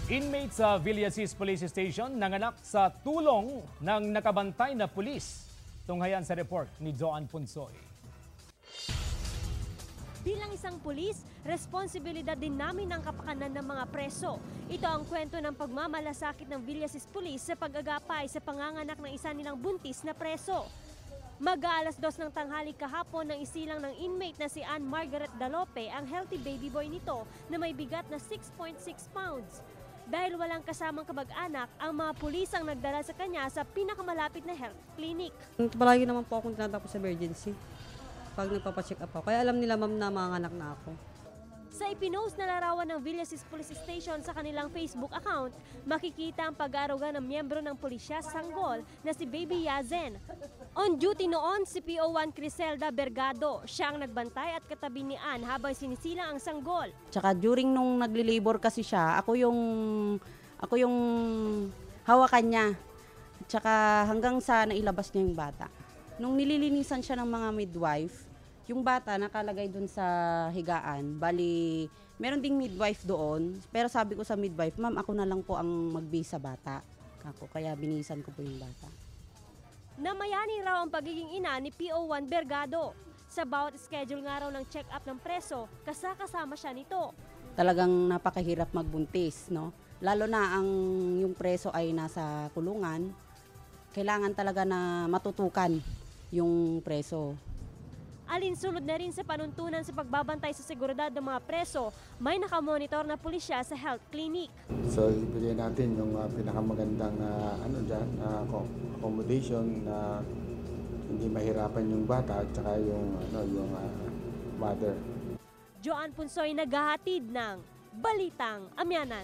Inmate sa Villasis Police Station nanganak sa tulong ng nakabantay na pulis. Tunghayan sa report ni Joan Punsoy. Bilang isang pulis, responsibilidad din namin ang kapakanan ng mga preso. Ito ang kwento ng pagmamalasakit ng Villasis Police sa pag-agapay sa panganganak ng isa nilang buntis na preso. Mag-aalas 2 ng tanghali kahapon nang isilang ng inmate na si Ann Margaret Dalope ang healthy baby boy nito na may bigat na 6.6 pounds. Dahil walang kasamang kamag-anak, ang mga pulis ang nagdala sa kanya sa pinakamalapit na health clinic. Palagi naman po akong tinatakbo sa emergency pag nagpapacheck up ako. Kaya alam nila ma'am na mga anak na ako. Sa ipinost na larawan ng Villasis Police Station sa kanilang Facebook account, makikita ang pag-aaruga ng miyembro ng pulisya sa sanggol na si Baby Yazen. On duty noon si PO1 Criselda Bergado. Siya ang nagbantay at katabi ni Ann habang sinisilang ang sanggol. Tsaka during nung nagli-labor kasi siya, ako yung hawakan niya. Tsaka hanggang sa nailabas niya yung bata. Nung nililinisan siya ng mga midwife, yung bata nakalagay dun sa higaan. Bali, meron ding midwife doon. Pero sabi ko sa midwife, ma'am, ako na lang po ang magbihis sa bata. Kaya binihisan ko po yung bata. Namayani raw ang pagiging ina ni PO1 Bergado. Sa bawat schedule nga raw ng check-up ng preso, kasama siya nito. Talagang napakahirap magbuntis, no? Lalo na ang yung preso ay nasa kulungan, kailangan talaga na matutukan yung preso. Alinsunod na rin sa panuntunan sa pagbabantay sa seguridad ng mga preso, may nakamonitor na pulisya sa health clinic. So ibigay natin yung pinakamagandang accommodation na hindi mahirapan yung bata at saka yung mother. Joan Punsoy naghahatid ng Balitang Amyanan.